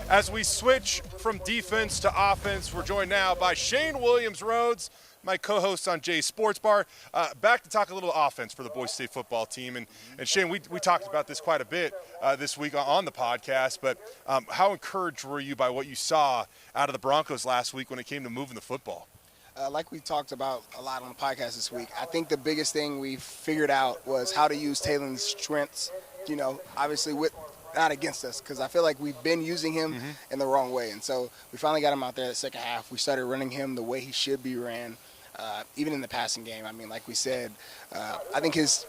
As we switch from defense to offense, we're joined now by Shane Williams-Rhodes, my co-host on Jay's Sports Bar. Back to talk a little offense for the Boise State football team. And Shane, we talked about this quite a bit this week on the podcast, but how encouraged were you by what you saw out of the Broncos last week when it came to moving the football? Like we talked about a lot on the podcast this week, I think the biggest thing we figured out was how to use Taylor's strengths, obviously not against us, because I feel like we've been using him in the wrong way. And so we finally got him out there the second half. We started running him the way he should be ran, even in the passing game. I mean, like we said, I think his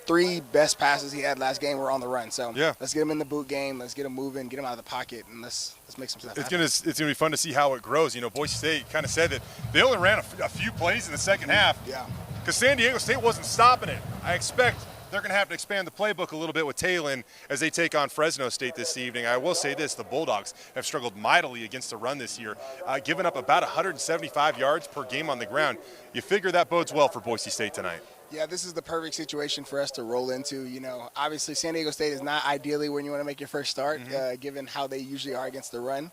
3 best passes he had last game were on the run. So let's get him in the boot game. Let's get him moving, get him out of the pocket, and let's make some stuff happen. It's gonna be fun to see how it grows. Boise State kind of said that they only ran a few plays in the second half. Yeah. Because San Diego State wasn't stopping it. I expect they're going to have to expand the playbook a little bit with Talon as they take on Fresno State this evening. I will say this, the Bulldogs have struggled mightily against the run this year, giving up about 175 yards per game on the ground. You figure that bodes well for Boise State tonight. Yeah, this is the perfect situation for us to roll into. Obviously San Diego State is not ideally when you want to make your first start, given how they usually are against the run.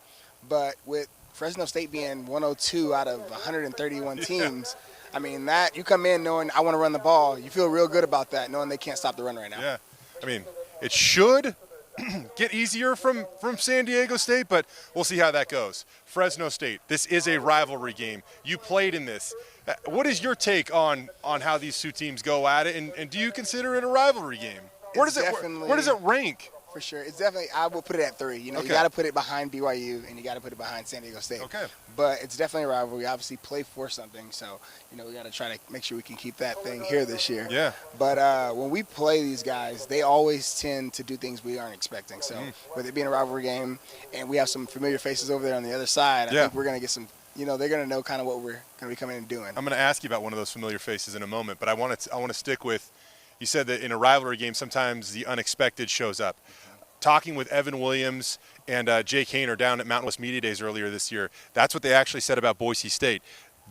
But with Fresno State being 102 out of 131 teams, I mean, that you come in knowing I want to run the ball, you feel real good about that, knowing they can't stop the run right now. Yeah, I mean, it should get easier from San Diego State, but we'll see how that goes. Fresno State, this is a rivalry game. You played in this. What is your take on how these two teams go at it, and do you consider it a rivalry game? Where does it rank? For sure. It's definitely, I will put it at 3. You got to put it behind BYU, and you got to put it behind San Diego State. Okay. But it's definitely a rivalry. We obviously play for something, so, we got to try to make sure we can keep that thing here this year. Yeah. But when we play these guys, they always tend to do things we aren't expecting. So with it being a rivalry game, and we have some familiar faces over there on the other side, I think we're going to get some, they're going to know kind of what we're going to be coming and doing. I'm going to ask you about one of those familiar faces in a moment, but I want to stick with, you said that in a rivalry game, sometimes the unexpected shows up. Talking with Evan Williams and Jay Kaner down at Mountain West Media Days earlier this year, that's what they actually said about Boise State.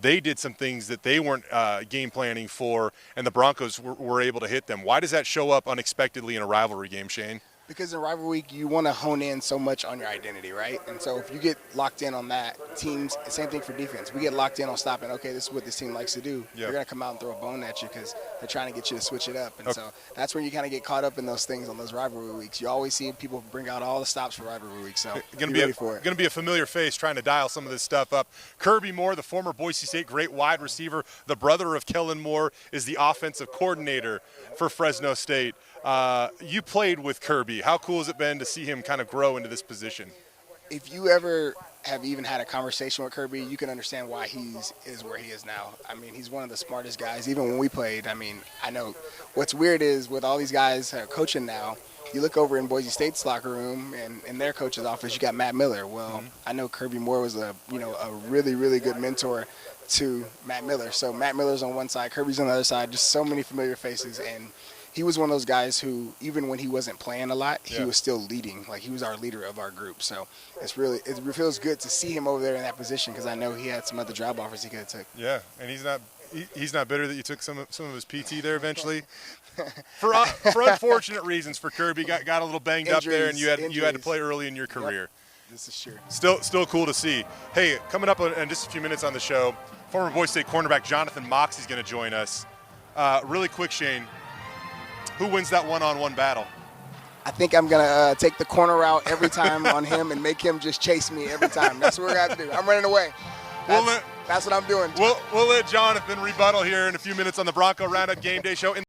They did some things that they weren't game planning for, and the Broncos were able to hit them. Why does that show up unexpectedly in a rivalry game, Shane? Because in rivalry week, you want to hone in so much on your identity, right? And so if you get locked in on that, teams, same thing for defense. We get locked in on stopping, okay, this is what this team likes to do. They're going to come out and throw a bone at you because they're trying to get you to switch it up. And so that's where you kind of get caught up in those things on those rivalry weeks. You always see people bring out all the stops for rivalry weeks. So be ready for it. Going to be a familiar face trying to dial some of this stuff up. Kirby Moore, the former Boise State great wide receiver, the brother of Kellen Moore, is the offensive coordinator for Fresno State. You played with Kirby. How cool has it been to see him kind of grow into this position? If you ever have even had a conversation with Kirby, you can understand why he is where he is now. I mean, he's one of the smartest guys. Even when we played, I mean, I know what's weird is with all these guys that are coaching now, you look over in Boise State's locker room and in their coach's office, you got Matt Miller. Well, I know Kirby Moore was a really, really good mentor to Matt Miller. So Matt Miller's on one side, Kirby's on the other side, just so many familiar faces. And he was one of those guys who, even when he wasn't playing a lot, he was still leading. Like, he was our leader of our group. So it feels good to see him over there in that position because I know he had some other job offers he could have took. Yeah, and he's not bitter that you took some of his PT there eventually. For unfortunate reasons for Kirby, got a little banged up there, and you had to play early in your career. Yep. This is true. Still cool to see. Hey, coming up in just a few minutes on the show, former Boise State cornerback Jonathan Moxey's going to join us. Really quick, Shane. Who wins that one-on-one battle? I think I'm going to take the corner route every time on him and make him just chase me every time. That's what we're going to have to do. I'm running away. That's what I'm doing. We'll let Jonathan rebuttal here in a few minutes on the Bronco Roundup Game Day Show.